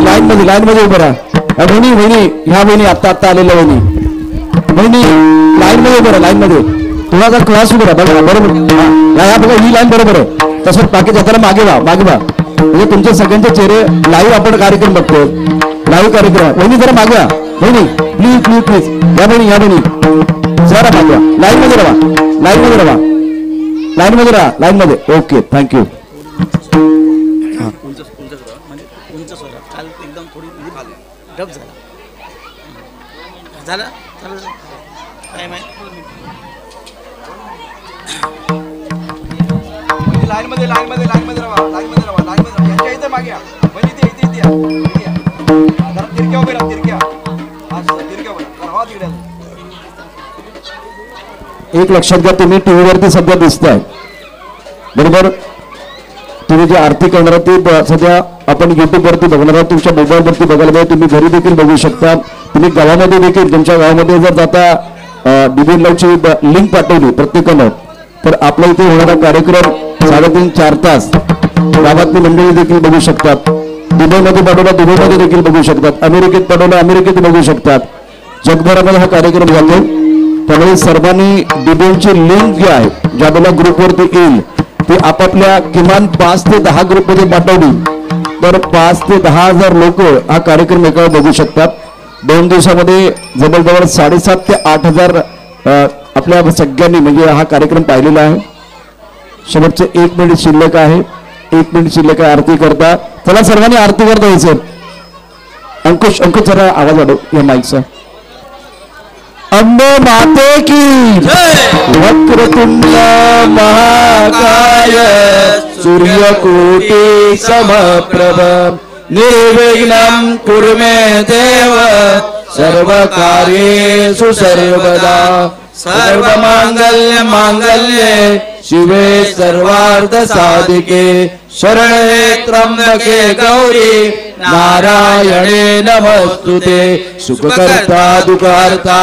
Line मध्ये उभं राहा. बहिणी ह्या बहिणी आता आलेल्या बहिणी लाईन मध्ये उभं राहा. लाईन मध्ये तुम्हाला क्लास उभं राहा. बघा बरोबर या बघा ही लाईन बरोबर आहे. तसंच बाकी जाताना मागे व्हा म्हणजे तुमचे सगळ्यांचे चेहरे लाईव्ह आपण कार्यक्रम बघतो. लाईव्ह कार्यक्रम बहिणी जरा मागे व्हा. बहिणी प्लीज या बहिणी जरा मागे व्हा. लाईन मध्ये राहा. लाईन मध्ये ओके थँक्यू. लाईन मध्ये राहा. यांच्या इथे मागे या. म्हणजे इथे या. जरा तिरक्या उभे राहा. तिरक्या एक लक्षात घ्या, तुम्ही टीव्हीवरती सध्या दिसताय बरोबर. तुम्ही जी आरती करणार ती सध्या आपण युट्यूबवरती बघणार आहोत. तुमच्या मोबाईलवरती बघायला मिळेल. तुम्ही घरी देखील बघू शकता. तुम्ही गावामध्ये देखील तुमच्या गावामध्ये जर जाता डीबी लाईव्हची लिंक पाठवली प्रत्येकानं तर आपल्या इथे होणारा कार्यक्रम 3.5-4 तास गावातली मंडळी देखील बघू शकतात. दुबईमध्ये पाठवला दुबईमध्ये देखील बघू शकतात. अमेरिकेत पाठवला अमेरिकेत बघू शकतात. जगभरामध्ये हा कार्यक्रम जातो. त्यामुळे सर्वांनी डीबीची लिंक जी आहे ज्या वेळेला ग्रुपवरती येईल ती आपापल्या किमान 5 ते 10 ग्रुपमध्ये पाठवली तर 5 ते 10,000 लोक हा कार्यक्रम एका बघू शकतात. 2 दिवसामध्ये जवळजवळ 7,500 ते 8,000 आपल्या सगळ्यांनी म्हणजे हा कार्यक्रम पाहिलेला आहे. शेवटचे 1 मिनिट शिल्लक आहे. 1 मिनिट शिल्लक आहे आरती करता. चला सर्वांनी आरती करता यायचं. अंकुश जरा आवाज वाढव या माईकचा. अंबे माते की वक्रतुंड महाकाय सूर्यकोटि समप्रभ निर्विघ्नं कुरु मे देव सर्वकार्येषु सर्वदा. सर्वमांगल्ये शिवे सर्वार्थ साधिके शरणे त्र्यंबके गौरी नारायणे नमस्तुते. सुखकर्ता दुःखहर्ता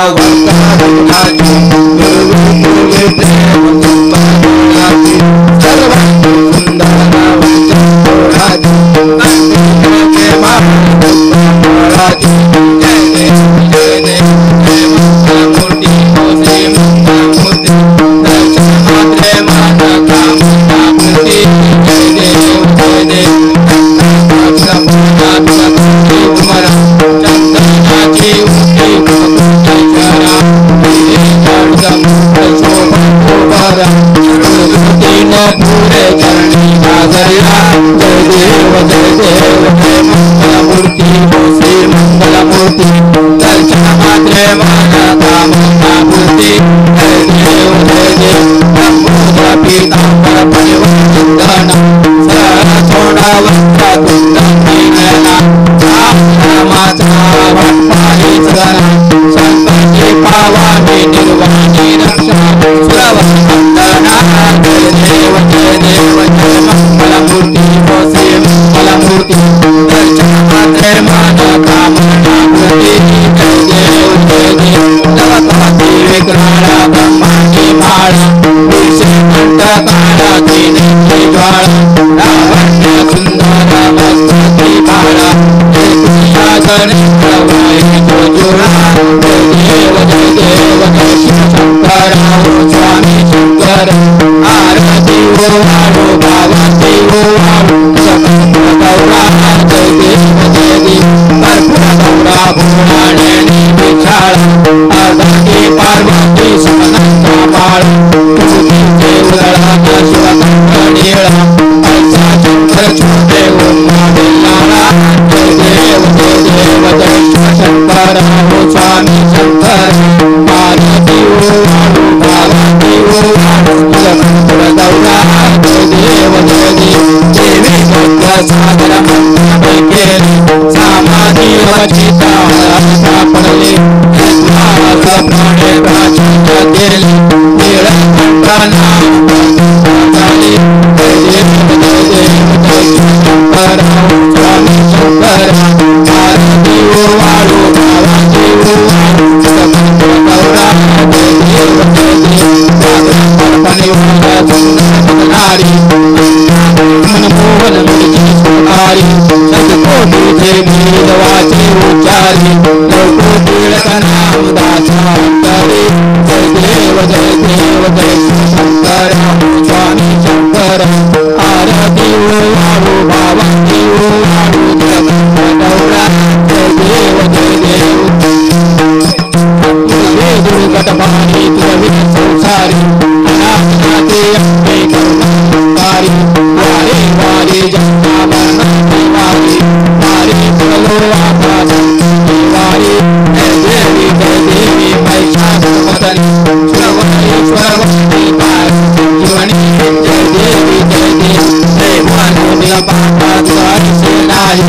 कोटीचे गीत वाचे उच्चारी लवको कीर्तनाम दासांतरी जय देव जय देव जय शंकर स्वामी शंकर आरती वाळू भावती वाळू जगन्नाथ जय देव जय देव तुझे दुर्गटमानी तुझे संसारी अनाथनाथे अंबे करुणाकारी वारे वारे जन्मा मरणाची वारी वारे चलो आकाश वारी जय देवी महिषासुरमर्दिनी सुरवरेश्वरवती जीवनी जय देवी जय भानुनिल पाटा तुझी सेनाई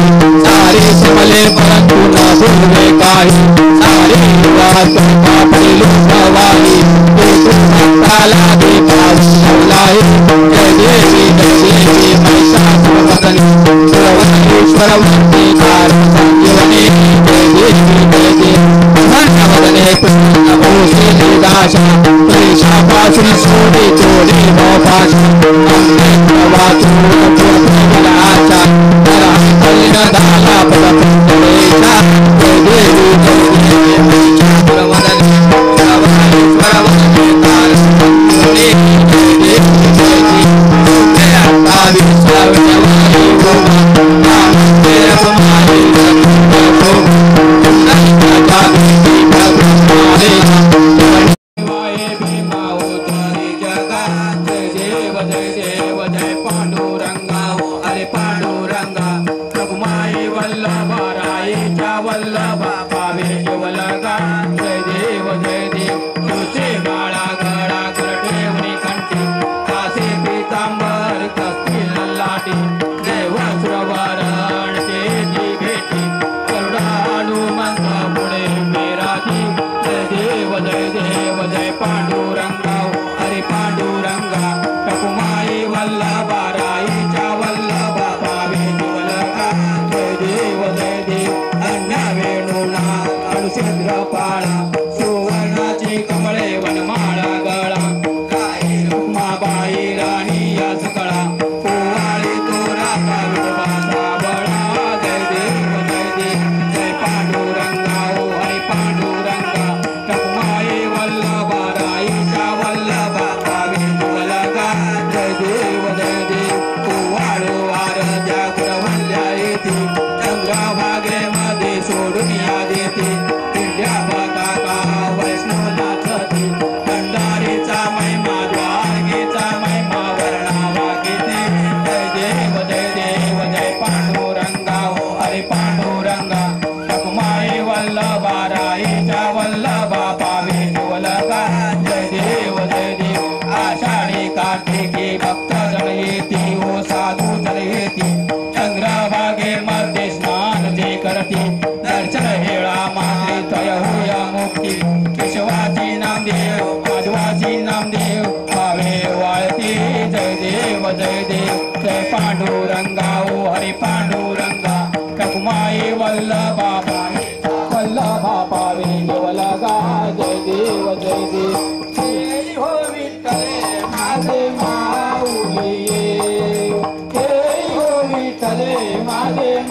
सारे समले परंतु न भूले काही सारे वाद पापडी लुटवाई तू भक्ताला दे पावलाही जय देवी महिषासुरमर्दिनी सुरवरेश्वरवती जीवनी जय देवी धन्यवदने कृष्ण दाशा प्रेषापासून सोडे तोडे मोपाशा वाचू आशा जरा कलिन दाला पदपेशा जय देवी महिषासुरमर्दिनी सुरवरेश्वरवती जय देवी जय अट्टावी सर्वजवाई गोमा तेरा तुम्हारी Hare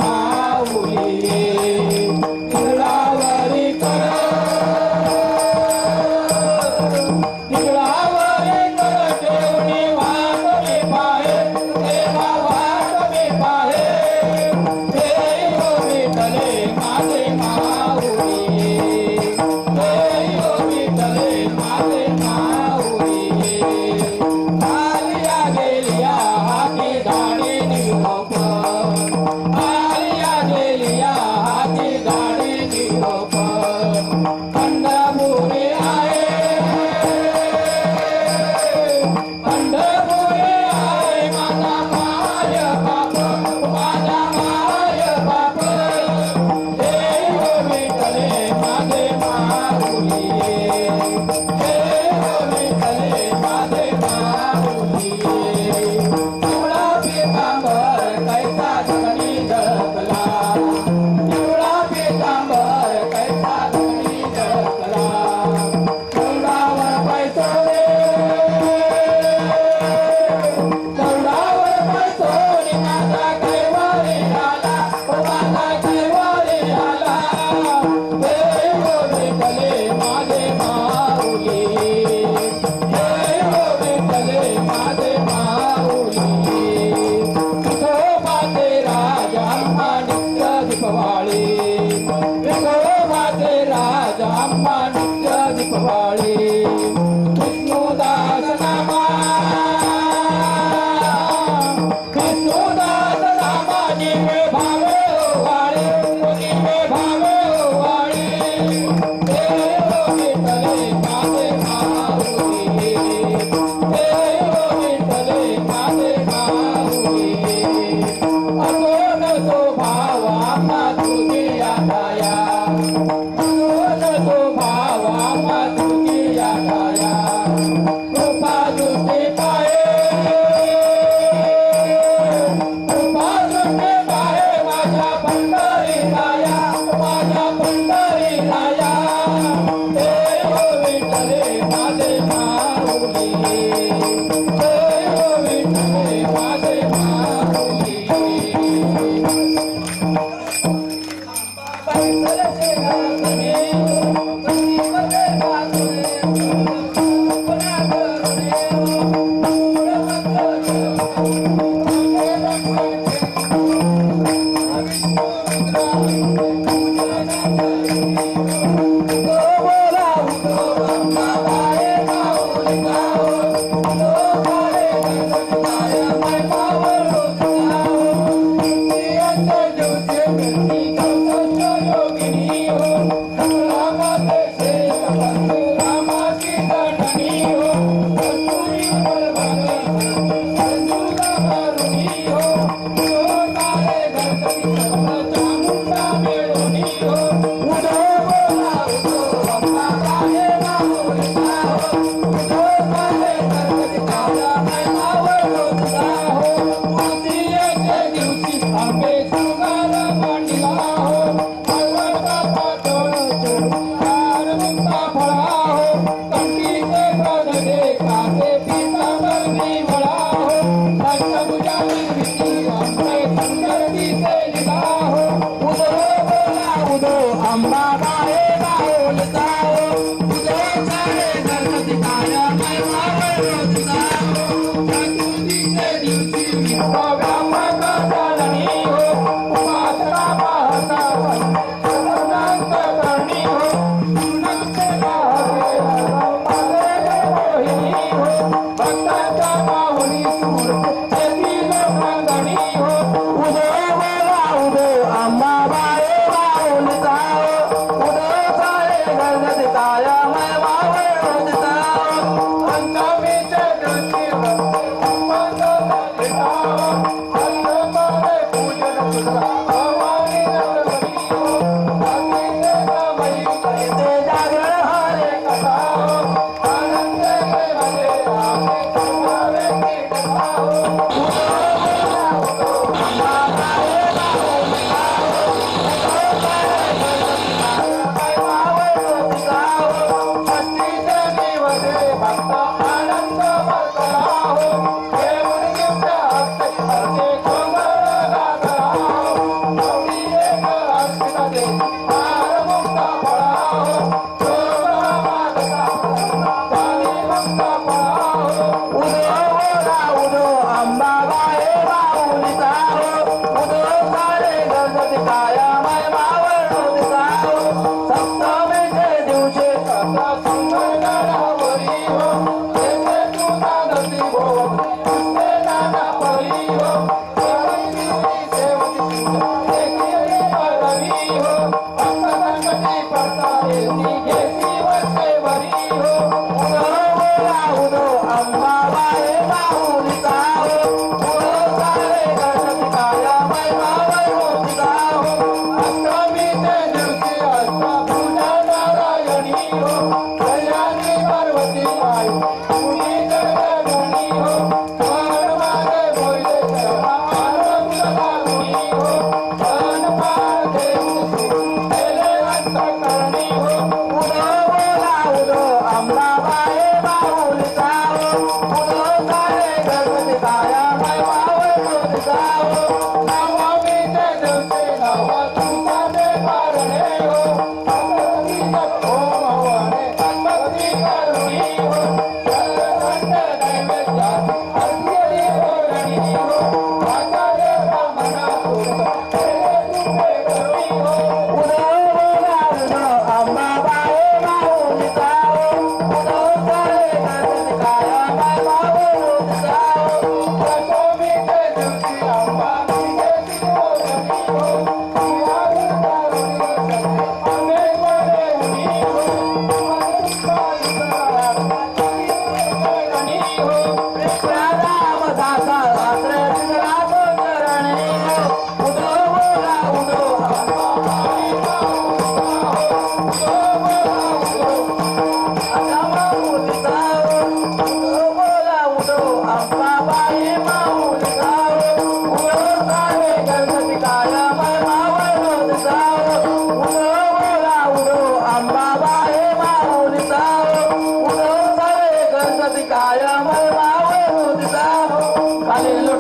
Thank you.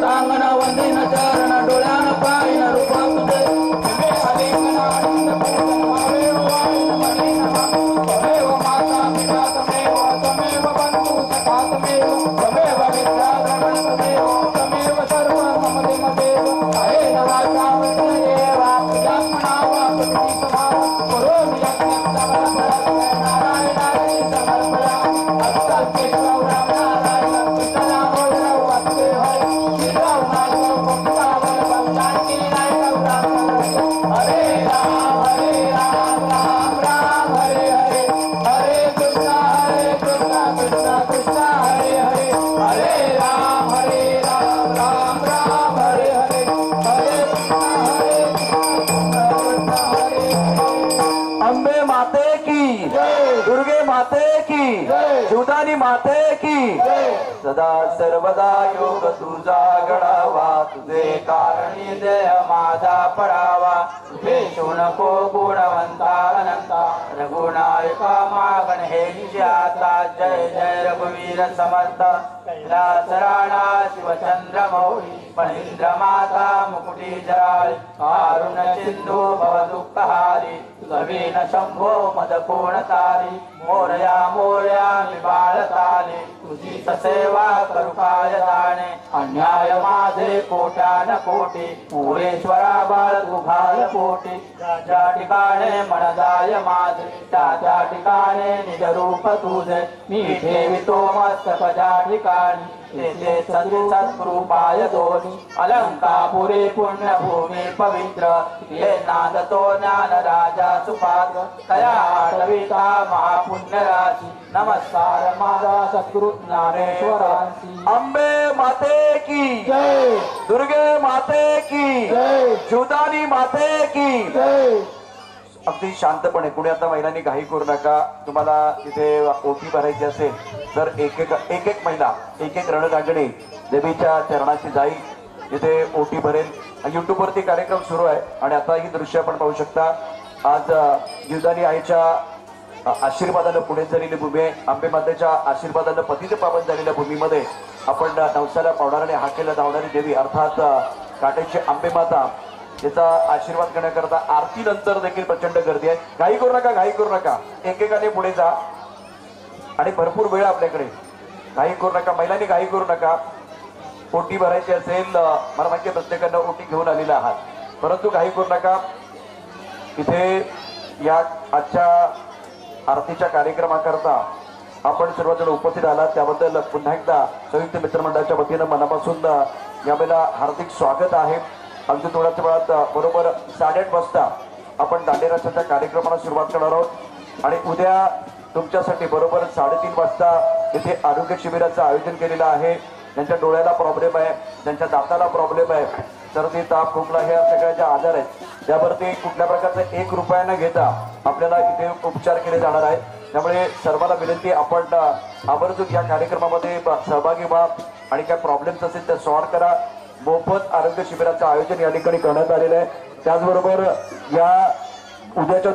लोटांगण वंदीन चरण डोळ्यान पाहिन रूप तुझे तुझे आलिंगन आनंद पूजन मावेव वाळीन मणी नमः त्वमेव माता पिता त्वमेव त्वमेव बंधु सखा त्वमेव त्वमेव विद्या द्रवण त्वमेव त्वमेव सर्व मम देव हरे नवाचा देवा पूजात्मना वा प्रतिष्ठा करोमि यज्ञं समर्पयामि नारायणाय समर्पयामि अष्टादश नारायण हरे राम राम राम हरे हरे हरे कृष्णा कृष्णा कृष्णा हरे हरे हरे राम राम राम हरे हरे हरे कृष्णा कृष्णा हरे अंबे माते की दुर्गे माते की जुदानी माते की सदा सर्वदा योग तुझा घडावा तुझे कारणी देह माझा पडावा भेटू नको गुणवंता अनंता रघुनायका मागण हे आता जय जय रघुवीर समर्थ कैलासराणा शिवचंद्र मौली महेंद्र माता मुकुटी जराळी कारुण सिंधू भव दुःखहारी नवीन शंभो मद कोण तारी मोरया मोरया निबाळ ताले तुझी सेवा करू काय जाणे अन्याय माझे कोट्यान कोटी पुरेश्वरा बाळ तुघाल पोटी ज्या ठिकाणे मन जाय माझे त्या ठिकाणे निज रूप तुझे मी ठेवितो मस्तक ज्या ठिकाणी तेथे सत्कृपाय दोन्ही अलंकापुरी पुण्यभूमी पवित्र ये नादतो ज्ञान राजा सुपात्र तया आठविता महापुण्य राशी नमस्कार माझा सद्गुरु ज्ञानेश्वरांची अंबे माते की जय दुर्गे माते की जय जुदानी माते की जय अगदी शांतपणे कुणी आता महिलांनी घाई करू नका तुम्हाला तिथे ओटी भरायची असेल तर एक एक महिला एक रणरांगणे देवीच्या चरणाची जाईल तिथे ओटी भरेल YouTube वरती कार्यक्रम सुरू आहे आणि आता ही दृश्य आपण पाहू शकता आज जिवदानी आईच्या आशीर्वादानं पुढे झालेली भूमी आहे अंबे मातेच्या आशीर्वादानं पतित पावन झालेल्या भूमीमध्ये आपण नवसाला पावणाऱ्याने हाकेला धावणारी देवी अर्थात काटेची अंबे माता याचा आशीर्वाद करण्याकरता आरती नंतर देखील प्रचंड गर्दी आहे घाई करू नका एकेकाने पुढे जा आणि भरपूर वेळ आपल्याकडे घाई करू नका महिलांनी घाई करू नका ओटी भरायची असेल मला माहिती प्रत्येकानं ओटी घेऊन आलेला आहात परंतु घाई करू नका इथे या आजच्या आरतीच्या कार्यक्रमाकरता आपण सर्वजण उपस्थित आलात त्याबद्दल पुन्हा एकदा संयुक्त मित्रमंडळाच्या वतीनं मनापासून यावेळेला हार्दिक स्वागत आहे अगदी थोड्याच वेळात बरोबर 8:30 वाजता आपण दांडेराच्या कार्यक्रमाला सुरुवात करणार आहोत आणि उद्या तुमच्यासाठी बरोबर 3:30 वाजता इथे आरोग्य शिबिराचं आयोजन केलेलं आहे ज्यांच्या डोळ्याला प्रॉब्लेम आहे ज्यांच्या दाताला प्रॉब्लेम आहे सर्दी ताप खोकला हे सगळ्या ज्या आजार आहेत त्यावरती कुठल्या प्रकारचा 1 रुपया न घेता आपल्याला इथे उपचार केले जाणार आहेत त्यामुळे सर्वांना विनंती आपण आवर्जून या कार्यक्रमामध्ये सहभागी व्हा आणि काय प्रॉब्लेम्स असेल ते सॉल्व्ह करा मोफत आरोग्य शिबिराचं आयोजन या ठिकाणी करण्यात आलेलं आहे त्याचबरोबर या उद्याच्या